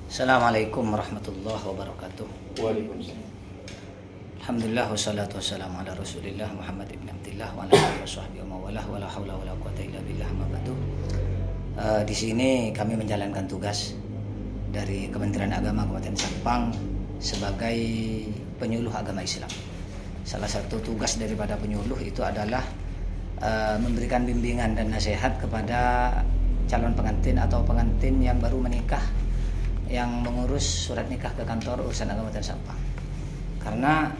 Assalamualaikum warahmatullahi wabarakatuh. Waalaikumsalam. Alhamdulillah wassalatu wassalamu ala Rasulillah Muhammad ibn Abdillah wa ala alihi washabbihi wa mawalah wala haula wala quwata illa billah ma ba'du. Di sini kami menjalankan tugas dari Kementerian Agama Kabupaten Sampang sebagai penyuluh agama Islam. Salah satu tugas daripada penyuluh itu adalah memberikan bimbingan dan nasihat kepada calon pengantin atau pengantin yang baru menikah yang mengurus surat nikah ke kantor urusan agama Kabupaten Sampang. Karena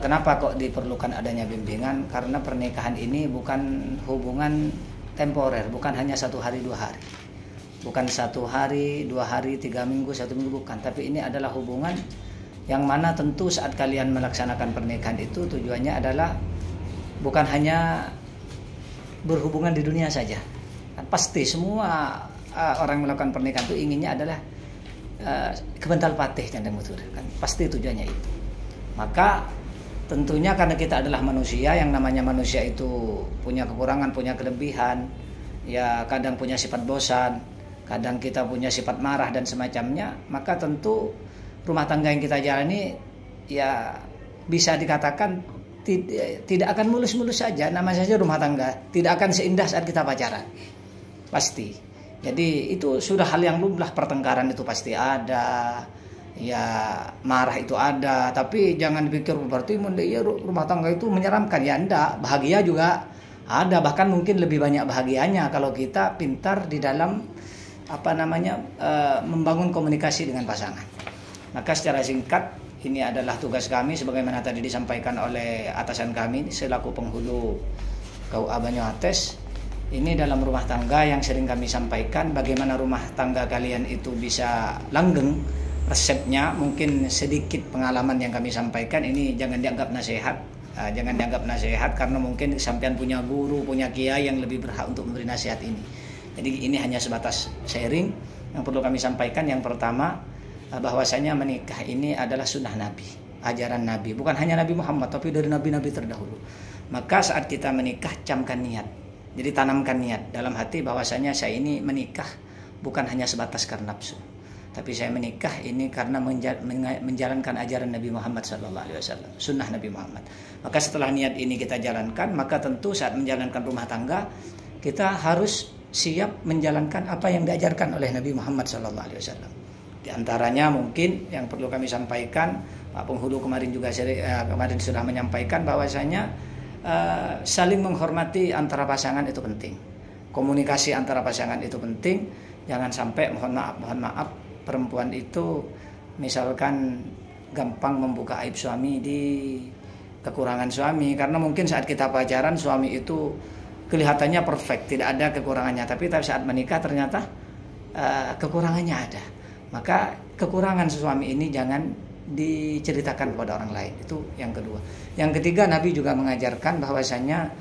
kenapa kok diperlukan adanya bimbingan? Karena pernikahan ini bukan hubungan temporer, bukan hanya 1 hari 2 hari, bukan 1 hari 2 hari 3 minggu 1 minggu, bukan. Tapi ini adalah hubungan yang mana tentu saat kalian melaksanakan pernikahan itu tujuannya adalah bukan hanya berhubungan di dunia saja. Pasti semua orang melakukan pernikahan itu inginnya adalah kebental patih dan mutur, kan pasti tujuannya itu. Maka tentunya karena kita adalah manusia, yang namanya manusia itu punya kekurangan, punya kelebihan, ya kadang punya sifat bosan, kadang kita punya sifat marah dan semacamnya. Maka tentu rumah tangga yang kita jalani ya bisa dikatakan tidak akan mulus-mulus saja. Nama saja rumah tangga, tidak akan seindah saat kita pacaran, pasti. Jadi itu sudah hal yang lumrah, pertengkaran itu pasti ada, ya marah itu ada. Tapi jangan dipikir berarti ya, rumah tangga itu menyeramkan. Ya enggak, bahagia juga ada, bahkan mungkin lebih banyak bahagianya kalau kita pintar di dalam membangun komunikasi dengan pasangan. Maka secara singkat ini adalah tugas kami sebagaimana tadi disampaikan oleh atasan kami selaku penghulu KUA Banyuates. Ini dalam rumah tangga yang sering kami sampaikan, bagaimana rumah tangga kalian itu bisa langgeng. Resepnya mungkin sedikit pengalaman yang kami sampaikan, ini jangan dianggap nasihat, karena mungkin sampean punya guru, punya kiai yang lebih berhak untuk memberi nasihat ini. Jadi ini hanya sebatas sharing yang perlu kami sampaikan. Yang pertama, bahwasanya menikah ini adalah sunnah Nabi, ajaran Nabi, bukan hanya Nabi Muhammad tapi dari nabi-nabi terdahulu. Maka saat kita menikah, camkan niat. Jadi tanamkan niat dalam hati bahwasanya saya ini menikah bukan hanya sebatas karena nafsu, tapi saya menikah ini karena menjalankan ajaran Nabi Muhammad SAW, sunnah Nabi Muhammad. Maka setelah niat ini kita jalankan, maka tentu saat menjalankan rumah tangga kita harus siap menjalankan apa yang diajarkan oleh Nabi Muhammad SAW. Di antaranya mungkin yang perlu kami sampaikan, Pak Penghulu kemarin juga kemarin sudah menyampaikan bahwasanya saling menghormati antara pasangan itu penting. Komunikasi antara pasangan itu penting. Jangan sampai mohon maaf perempuan itu misalkan gampang membuka aib suami di kekurangan suami, karena mungkin saat kita pacaran suami itu kelihatannya perfect, tidak ada kekurangannya, tapi saat menikah ternyata kekurangannya ada. Maka kekurangan suami ini jangan diceritakan kepada orang lain. Itu yang kedua. Yang ketiga, Nabi juga mengajarkan bahwasanya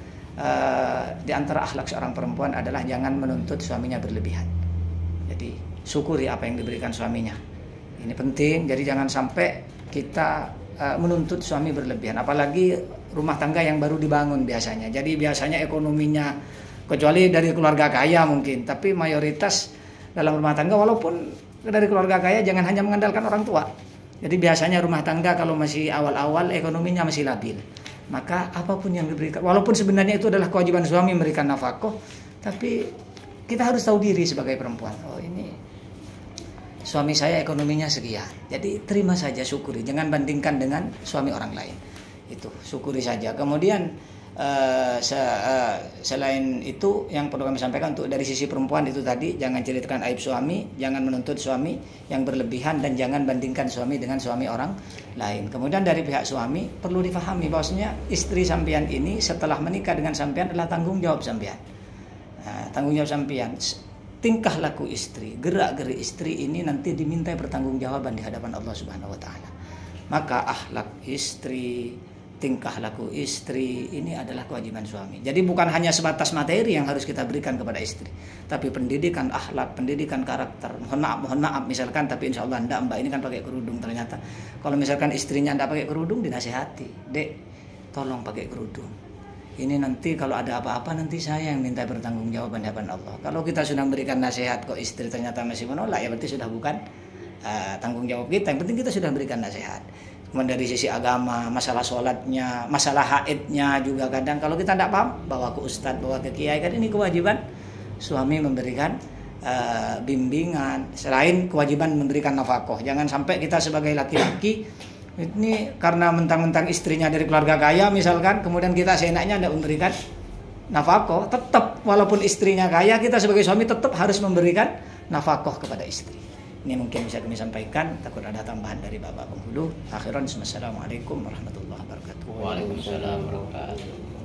di antara akhlak seorang perempuan adalah jangan menuntut suaminya berlebihan. Jadi syukuri apa yang diberikan suaminya. Ini penting. Jadi jangan sampai kita menuntut suami berlebihan. Apalagi rumah tangga yang baru dibangun biasanya. Jadi biasanya ekonominya, kecuali dari keluarga kaya mungkin, tapi mayoritas dalam rumah tangga walaupun dari keluarga kaya jangan hanya mengandalkan orang tua. Jadi biasanya rumah tangga kalau masih awal-awal ekonominya masih labil, maka apapun yang diberikan, walaupun sebenarnya itu adalah kewajiban suami memberikan nafkah, tapi kita harus tahu diri sebagai perempuan. Oh, ini suami saya ekonominya sekian, jadi terima saja, syukuri, jangan bandingkan dengan suami orang lain. Itu syukuri saja. Kemudian selain itu yang perlu kami sampaikan untuk dari sisi perempuan itu tadi, jangan ceritakan aib suami, jangan menuntut suami yang berlebihan, dan jangan bandingkan suami dengan suami orang lain. Kemudian dari pihak suami perlu difahami bahwasanya istri sampean ini setelah menikah dengan sampean adalah tanggung jawab sampean. Tanggung jawab sampean, tingkah laku istri, gerak-gerik istri ini nanti dimintai pertanggungjawaban di hadapan Allah Subhanahu wa taala. Maka akhlak istri, tingkah laku istri ini adalah kewajiban suami. Jadi bukan hanya sebatas materi yang harus kita berikan kepada istri, tapi pendidikan akhlak, pendidikan karakter. Mohon maaf misalkan, tapi insya Allah mbak ini kan pakai kerudung, ternyata kalau misalkan istrinya ndak pakai kerudung, dinasihati, dek tolong pakai kerudung. Ini nanti kalau ada apa-apa nanti saya yang minta pertanggungjawaban di hadapan Allah. Kalau kita sudah memberikan nasihat kok istri ternyata masih menolak, ya berarti sudah bukan tanggung jawab kita. Yang penting kita sudah berikan nasihat. Kemudian dari sisi agama, masalah sholatnya, masalah haidnya juga kadang kalau kita tidak paham, bawa ke ustadz, bawa ke kiai. Kan ini kewajiban suami memberikan bimbingan. Selain kewajiban memberikan nafkah, jangan sampai kita sebagai laki-laki ini karena mentang-mentang istrinya dari keluarga kaya misalkan, kemudian kita seenaknya tidak memberikan nafkah. Tetap walaupun istrinya kaya, kita sebagai suami tetap harus memberikan nafkah kepada istri. Ini mungkin bisa kami sampaikan, takut ada tambahan dari Bapak Penghulu. Akhiran, assalamualaikum warahmatullahi wabarakatuh. Waalaikumsalam warahmatullahi wabarakatuh.